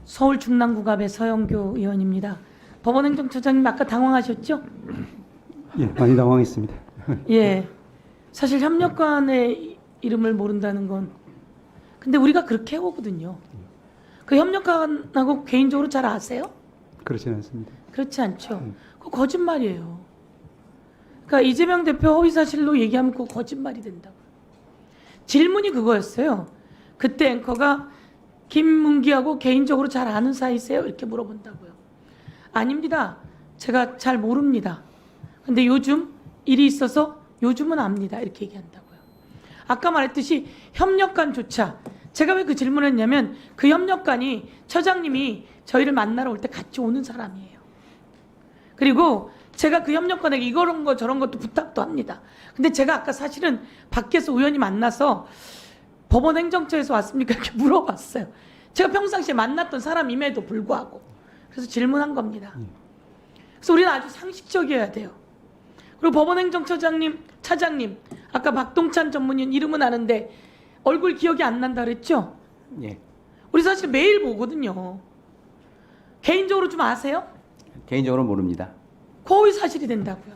서울 중랑구갑의 서영교 의원입니다. 법원행정처장님 아까 당황하셨죠? 예, 많이 당황했습니다. 예, 사실 협력관의 이름을 모른다는 건 근데 우리가 그렇게 해오거든요. 그 협력관하고 개인적으로 잘 아세요? 그렇지는 않습니다. 그렇지 않죠. 그거 거짓말이에요. 그러니까 이재명 대표 허위사실로 얘기하면 그거 거짓말이 된다고. 질문이 그거였어요. 그때 앵커가 김문기하고 개인적으로 잘 아는 사이세요? 이렇게 물어본다고요. 아닙니다. 제가 잘 모릅니다. 근데 요즘 일이 있어서 요즘은 압니다. 이렇게 얘기한다고요. 아까 말했듯이 협력관조차 제가 왜 그 질문을 했냐면 그 협력관이 처장님이 저희를 만나러 올 때 같이 오는 사람이에요. 그리고 제가 그 협력관에게 이런 거 저런 것도 부탁도 합니다. 근데 제가 아까 사실은 밖에서 우연히 만나서 법원 행정처에서 왔습니까? 이렇게 물어봤어요. 제가 평상시에 만났던 사람임에도 불구하고. 그래서 질문한 겁니다. 그래서 우리는 아주 상식적이어야 돼요. 그리고 법원 행정처장님, 차장님, 아까 박동찬 전문위원 이름은 아는데 얼굴 기억이 안 난다 그랬죠? 예. 우리 사실 매일 보거든요. 개인적으로 좀 아세요? 개인적으로 모릅니다. 허위 사실이 된다고요.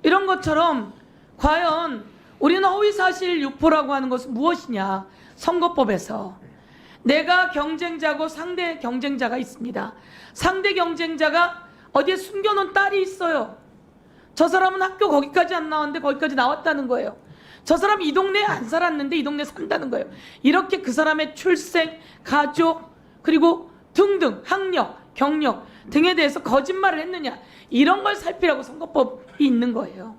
이런 것처럼 과연 우리는 허위 사실 유포라고 하는 것은 무엇이냐? 선거법에서 내가 경쟁자고 상대 경쟁자가 있습니다. 상대 경쟁자가 어디에 숨겨놓은 딸이 있어요. 저 사람은 학교 거기까지 안 나왔는데 거기까지 나왔다는 거예요. 저 사람 이 동네에 안 살았는데 이 동네에 산다는 거예요. 이렇게 그 사람의 출생, 가족, 그리고 등등 학력, 경력 등에 대해서 거짓말을 했느냐 이런 걸 살피라고 선거법이 있는 거예요.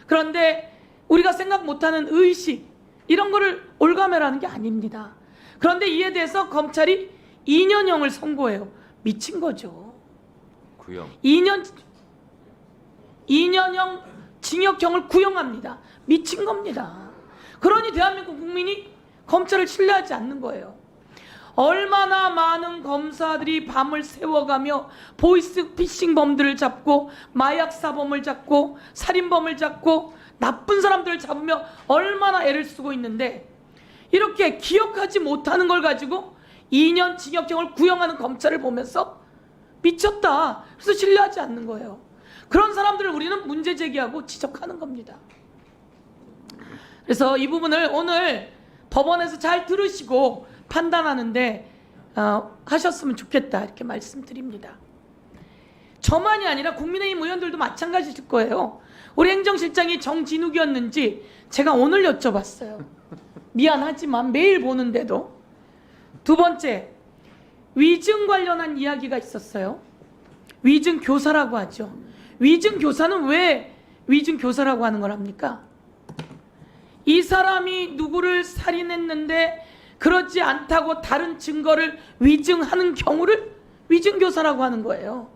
그런데 우리가 생각 못하는 의식 이런 거를 올가매라는 게 아닙니다. 그런데 이에 대해서 검찰이 2년형을 선고해요. 미친 거죠. 구형. 2년형 징역형을 구형합니다. 미친 겁니다. 그러니 대한민국 국민이 검찰을 신뢰하지 않는 거예요. 얼마나 많은 검사들이 밤을 새워가며 보이스피싱범들을 잡고 마약 사범을 잡고 살인범을 잡고 나쁜 사람들을 잡으며 얼마나 애를 쓰고 있는데 이렇게 기억하지 못하는 걸 가지고 2년 징역형을 구형하는 검찰을 보면서 미쳤다. 그래서 신뢰하지 않는 거예요. 그런 사람들을 우리는 문제 제기하고 지적하는 겁니다. 그래서 이 부분을 오늘 법원에서 잘 들으시고 판단하는데 하셨으면 좋겠다 이렇게 말씀드립니다. 저만이 아니라 국민의힘 의원들도 마찬가지일 거예요. 우리 행정실장이 정진욱이었는지 제가 오늘 여쭤봤어요. 미안하지만 매일 보는데도. 두 번째, 위증 관련한 이야기가 있었어요. 위증 교사라고 하죠. 위증 교사는 왜 위증 교사라고 하는 걸 합니까? 이 사람이 누구를 살인했는데 그렇지 않다고 다른 증거를 위증하는 경우를 위증교사라고 하는 거예요.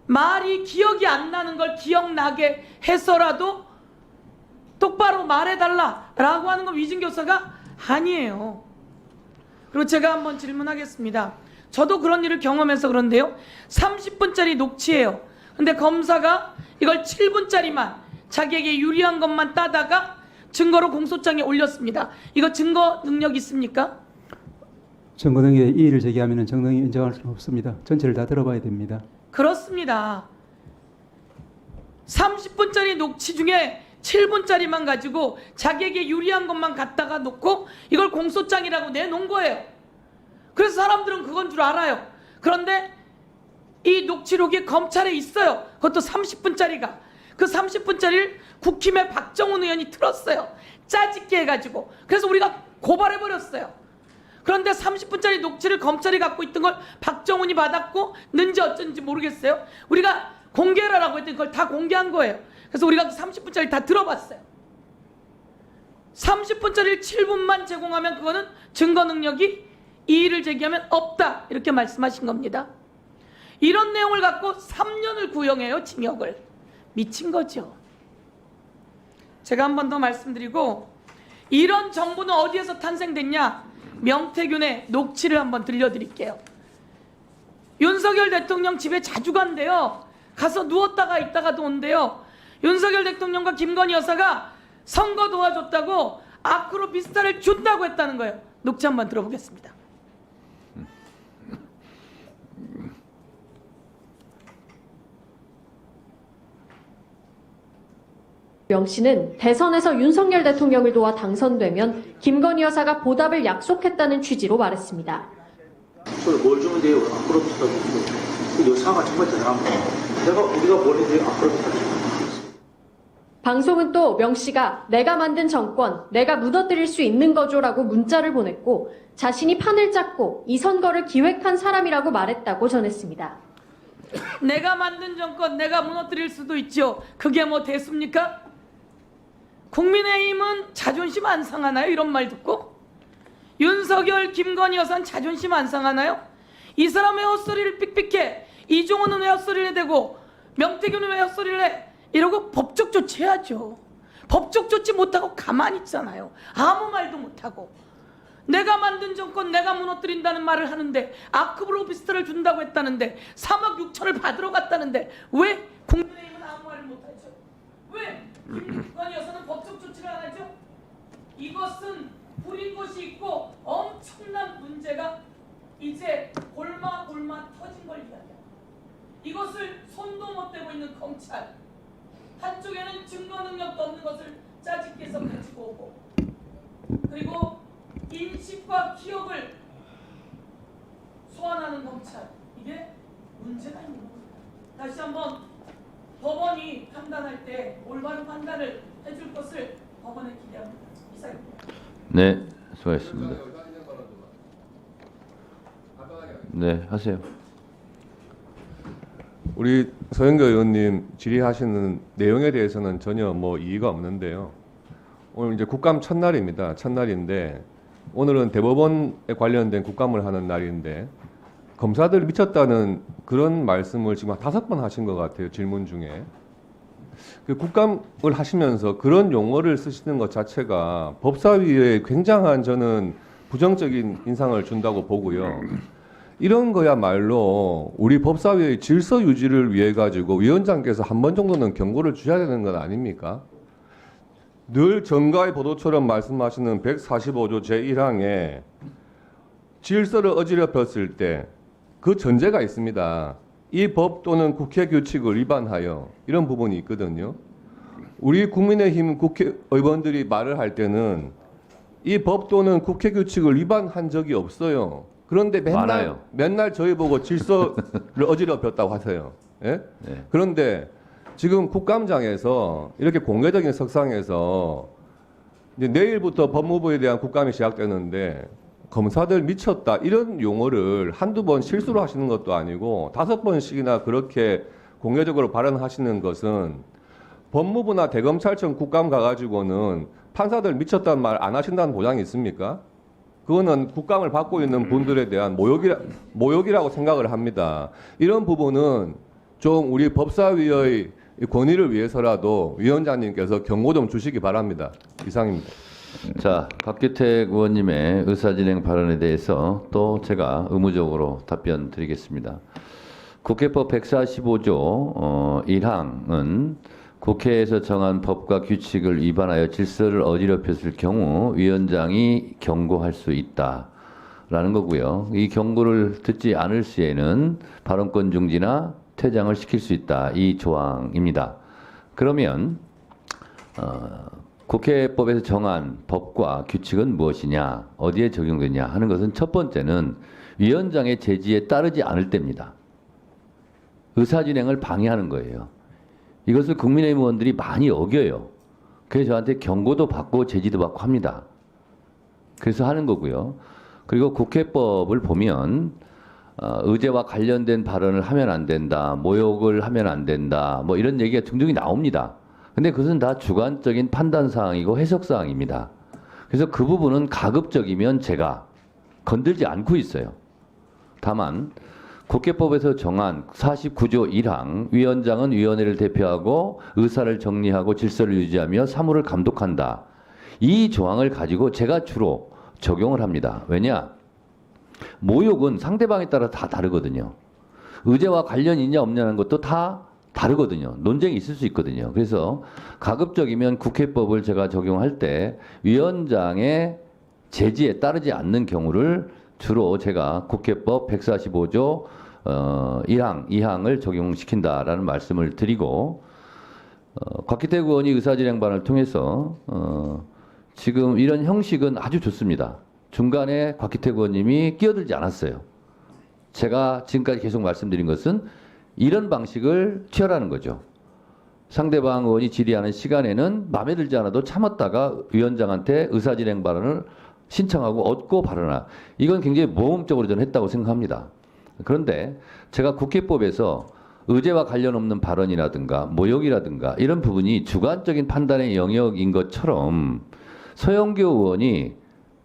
말이 기억이 안 나는 걸 기억나게 해서라도 똑바로 말해달라라고 하는 건 위증교사가 아니에요. 그리고 제가 한번 질문하겠습니다. 저도 그런 일을 경험해서 그런데요. 30분짜리 녹취예요. 근데 검사가 이걸 7분짜리만 자기에게 유리한 것만 따다가 증거로 공소장에 올렸습니다. 이거 증거 능력 있습니까? 증거 등에 이의를 제기하면 정당히 인정할 수는 없습니다. 전체를 다 들어봐야 됩니다. 그렇습니다. 30분짜리 녹취 중에 7분짜리만 가지고 자기에게 유리한 것만 갖다가 놓고 이걸 공소장이라고 내놓은 거예요. 그래서 사람들은 그건 줄 알아요. 그런데 이 녹취록이 검찰에 있어요. 그것도 30분짜리가. 그 30분짜리를 국힘의 박정훈 의원이 틀었어요. 짜집게 해가지고. 그래서 우리가 고발해버렸어요. 그런데 30분짜리 녹취를 검찰이 갖고 있던 걸 박정훈이 받았고 는지 어쩐지 모르겠어요. 우리가 공개하라고 했더니 그걸 다 공개한 거예요. 그래서 우리가 30분짜리 다 들어봤어요. 30분짜리를 7분만 제공하면 그거는 증거 능력이 이의를 제기하면 없다. 이렇게 말씀하신 겁니다. 이런 내용을 갖고 3년을 구형해요. 징역을. 미친 거죠. 제가 한 번 더 말씀드리고 이런 정부는 어디에서 탄생됐냐? 명태균의 녹취를 한번 들려드릴게요. 윤석열 대통령 집에 자주 간대요. 가서 누웠다가 있다가도 온대요. 윤석열 대통령과 김건희 여사가 선거 도와줬다고 아크로비스타를 준다고 했다는 거예요. 녹취 한번 들어보겠습니다. 명 씨는 대선에서 윤석열 대통령을 도와 당선되면 김건희 여사가 보답을 약속했다는 취지로 말했습니다. 뭘 주면 돼요? 아크로비스타 그 여사가 정말 대단합니다. 우리가 뭘 해야 돼요? 아크로비스타 방송은 또 명 씨가 내가 만든 정권, 내가 무너뜨릴 수 있는 거죠라고 문자를 보냈고 자신이 판을 짰고 이 선거를 기획한 사람이라고 말했다고 전했습니다. 내가 만든 정권 내가 무너뜨릴 수도 있죠. 그게 뭐 대수입니까? 국민의힘은 자존심 안 상하나요? 이런 말 듣고? 윤석열, 김건희 여사는 자존심 안 상하나요? 이 사람의 헛소리를 삑삑해. 이종호는 왜 헛소리를 대고 명태균은 왜 헛소리를 해? 이러고 법적 조치해야죠. 법적 조치 못하고 가만히 있잖아요. 아무 말도 못하고. 내가 만든 정권 내가 무너뜨린다는 말을 하는데 아크로비스타를 준다고 했다는데 3억 6천을 받으러 갔다는데 왜 국민의힘은 아무 말을 못하죠? 왜 김건희 여사는 법적 조치를 안 하죠? 이것은 부린 것이 있고 엄청난 문제가 이제 골마골마 터진 걸 이야기합니다. 이것을 손도 못 대고 있는 검찰, 한쪽에는 증거 능력도 없는 것을 짜집게서 가지고 오고, 그리고 인식과 기억을 소환하는 검찰, 이게 문제가 있는 겁니다. 다시 한번 법원이 판단할 때 올바른 판단을 해줄 것을 법원에 기대합니다. 이상입니다. 네, 수고하셨습니다. 네, 하세요. 우리 서영교 의원님 질의하시는 내용에 대해서는 전혀 뭐 이의가 없는데요. 오늘 이제 국감 첫날입니다. 첫날인데 오늘은 대법원에 관련된 국감을 하는 날인데 검사들 미쳤다는 그런 말씀을 지금 5번 하신 것 같아요. 질문 중에. 그 국감을 하시면서 그런 용어를 쓰시는 것 자체가 법사위에 굉장한 저는 부정적인 인상을 준다고 보고요. 이런 거야말로 우리 법사위의 질서 유지를 위해 가지고 위원장께서 한 번 정도는 경고를 주셔야 되는 건 아닙니까? 늘 정가의 보도처럼 말씀하시는 145조 제1항에 질서를 어지럽혔을 때 그 전제가 있습니다. 이 법 또는 국회 규칙을 위반하여 이런 부분이 있거든요. 우리 국민의힘 국회의원들이 말을 할 때는 이 법 또는 국회 규칙을 위반한 적이 없어요. 그런데 맨날 저희 보고 질서를 어지럽혔다고 하세요. 예? 네. 그런데 지금 국감장에서 이렇게 공개적인 석상에서 이제 내일부터 법무부에 대한 국감이 시작되는데 검사들 미쳤다 이런 용어를 한두 번 실수로 하시는 것도 아니고 5번씩이나 그렇게 공개적으로 발언하시는 것은 법무부나 대검찰청 국감 가가지고는 판사들 미쳤다는 말 안 하신다는 보장이 있습니까? 그거는 국감을 받고 있는 분들에 대한 모욕이라고 생각을 합니다. 이런 부분은 좀 우리 법사위의 권위를 위해서라도 위원장님께서 경고 좀 주시기 바랍니다. 이상입니다. 자, 박규택 의원님의 의사진행 발언에 대해서 또 제가 의무적으로 답변 드리겠습니다. 국회법 145조 1항은 국회에서 정한 법과 규칙을 위반하여 질서를 어지럽혔을 경우 위원장이 경고할 수 있다라는 거고요. 이 경고를 듣지 않을 시에는 발언권 중지나 퇴장을 시킬 수 있다. 이 조항입니다. 그러면 국회법에서 정한 법과 규칙은 무엇이냐, 어디에 적용되냐 하는 것은 첫 번째는 위원장의 제지에 따르지 않을 때입니다. 의사진행을 방해하는 거예요. 이것을 국민의힘 의원들이 많이 어겨요. 그래서 저한테 경고도 받고 제지도 받고 합니다. 그래서 하는 거고요. 그리고 국회법을 보면 의제와 관련된 발언을 하면 안 된다, 모욕을 하면 안 된다, 뭐 이런 얘기가 등등이 나옵니다. 근데 그것은 다 주관적인 판단 사항이고 해석 사항입니다. 그래서 그 부분은 가급적이면 제가 건들지 않고 있어요. 다만 국회법에서 정한 49조 1항 위원장은 위원회를 대표하고 의사를 정리하고 질서를 유지하며 사무를 감독한다. 이 조항을 가지고 제가 주로 적용을 합니다. 왜냐? 모욕은 상대방에 따라 다 다르거든요. 의제와 관련이 있냐 없냐는 것도 다 다르거든요. 논쟁이 있을 수 있거든요. 그래서 가급적이면 국회법을 제가 적용할 때 위원장의 제지에 따르지 않는 경우를 주로 제가 국회법 145조 1항, 2항을 적용시킨다라는 말씀을 드리고 곽기태 의원이 의사진행반을 통해서 지금 이런 형식은 아주 좋습니다. 중간에 곽기태 의원님이 끼어들지 않았어요. 제가 지금까지 계속 말씀드린 것은 이런 방식을 취하라는 거죠. 상대방 의원이 질의하는 시간에는 마음에 들지 않아도 참았다가 위원장한테 의사진행 발언을 신청하고 얻고 발언하라. 이건 굉장히 모험적으로 저는 했다고 생각합니다. 그런데 제가 국회법에서 의제와 관련 없는 발언이라든가 모욕이라든가 이런 부분이 주관적인 판단의 영역인 것처럼 서영교 의원이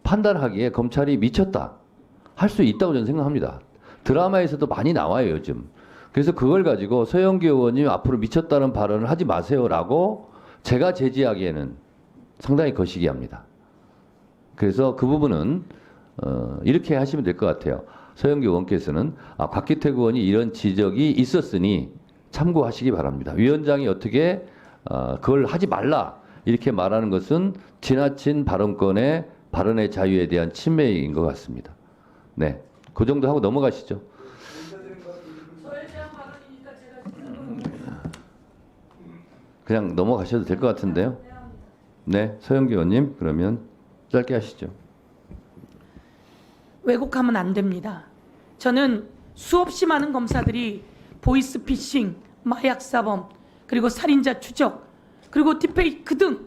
판단하기에 검찰이 미쳤다 할 수 있다고 저는 생각합니다. 드라마에서도 많이 나와요, 요즘. 그래서 그걸 가지고 서영교 의원님 앞으로 미쳤다는 발언을 하지 마세요라고 제가 제지하기에는 상당히 거시기합니다. 그래서 그 부분은 이렇게 하시면 될 것 같아요. 서영교 의원께서는 곽기태 의원이 이런 지적이 있었으니 참고하시기 바랍니다. 위원장이 어떻게 그걸 하지 말라 이렇게 말하는 것은 지나친 발언권의 발언의 자유에 대한 침해인 것 같습니다. 네, 그 정도 하고 넘어가시죠. 그냥 넘어가셔도 될 것 같은데요. 네, 서영교 의원님 그러면 짧게 하시죠. 왜곡하면 안 됩니다. 저는 수없이 많은 검사들이 보이스피싱, 마약사범, 그리고 살인자 추적, 그리고 딥페이크 등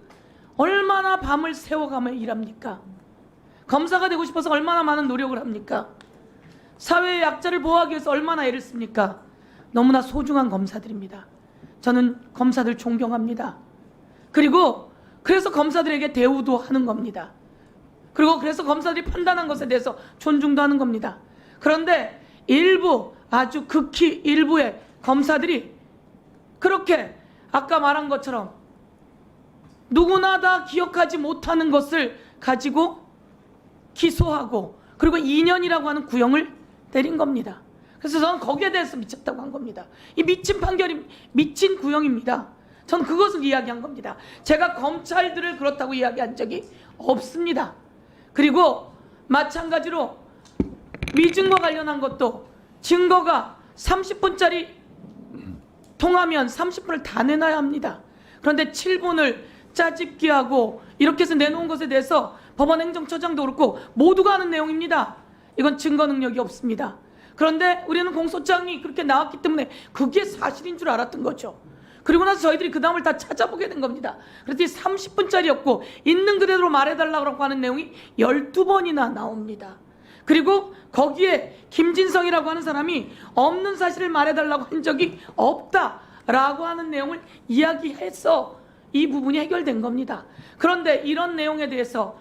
얼마나 밤을 새워가며 일합니까? 검사가 되고 싶어서 얼마나 많은 노력을 합니까? 사회의 약자를 보호하기 위해서 얼마나 애를 씁니까? 너무나 소중한 검사들입니다. 저는 검사들 존경합니다. 그리고 그래서 검사들에게 대우도 하는 겁니다. 그리고 그래서 검사들이 판단한 것에 대해서 존중도 하는 겁니다. 그런데 일부, 아주 극히 일부의 검사들이 그렇게 아까 말한 것처럼 누구나 다 기억하지 못하는 것을 가지고 기소하고 그리고 2년이라고 하는 구형을 때린 겁니다. 그래서 저는 거기에 대해서 미쳤다고 한 겁니다. 이 미친 판결이 미친 구형입니다. 저는 그것을 이야기한 겁니다. 제가 검찰들을 그렇다고 이야기한 적이 없습니다. 그리고 마찬가지로 위증과 관련한 것도 증거가 30분짜리 통하면 30분을 다 내놔야 합니다. 그런데 7분을 짜집기하고 이렇게 해서 내놓은 것에 대해서 법원행정처장도 그렇고 모두가 아는 내용입니다. 이건 증거 능력이 없습니다. 그런데 우리는 공소장이 그렇게 나왔기 때문에 그게 사실인 줄 알았던 거죠. 그리고 나서 저희들이 그 다음을 다 찾아보게 된 겁니다. 그랬더니 30분짜리였고 있는 그대로 말해달라고 하는 내용이 12번이나 나옵니다. 그리고 거기에 김진성이라고 하는 사람이 없는 사실을 말해달라고 한 적이 없다라고 하는 내용을 이야기해서 이 부분이 해결된 겁니다. 그런데 이런 내용에 대해서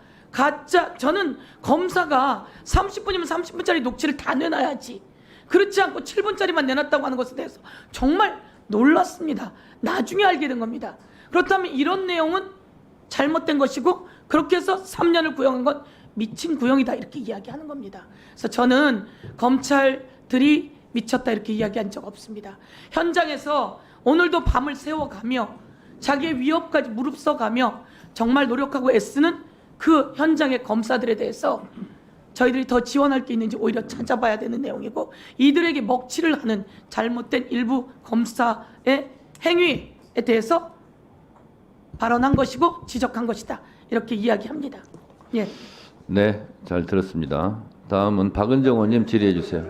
저는 검사가 30분이면 30분짜리 녹취를 다 내놔야지. 그렇지 않고 7분짜리만 내놨다고 하는 것에 대해서 정말 놀랐습니다. 나중에 알게 된 겁니다. 그렇다면 이런 내용은 잘못된 것이고 그렇게 해서 3년을 구형한 건 미친 구형이다 이렇게 이야기하는 겁니다. 그래서 저는 검찰들이 미쳤다 이렇게 이야기한 적 없습니다. 현장에서 오늘도 밤을 새워가며 자기의 위협까지 무릅써가며 정말 노력하고 애쓰는 그 현장의 검사들에 대해서 저희들이 더 지원할 게 있는지 오히려 찾아봐야 되는 내용이고 이들에게 먹칠을 하는 잘못된 일부 검사의 행위에 대해서 발언한 것이고 지적한 것이다 이렇게 이야기합니다. 예. 네, 잘 들었습니다. 다음은 박은정 의원님 질의해 주세요.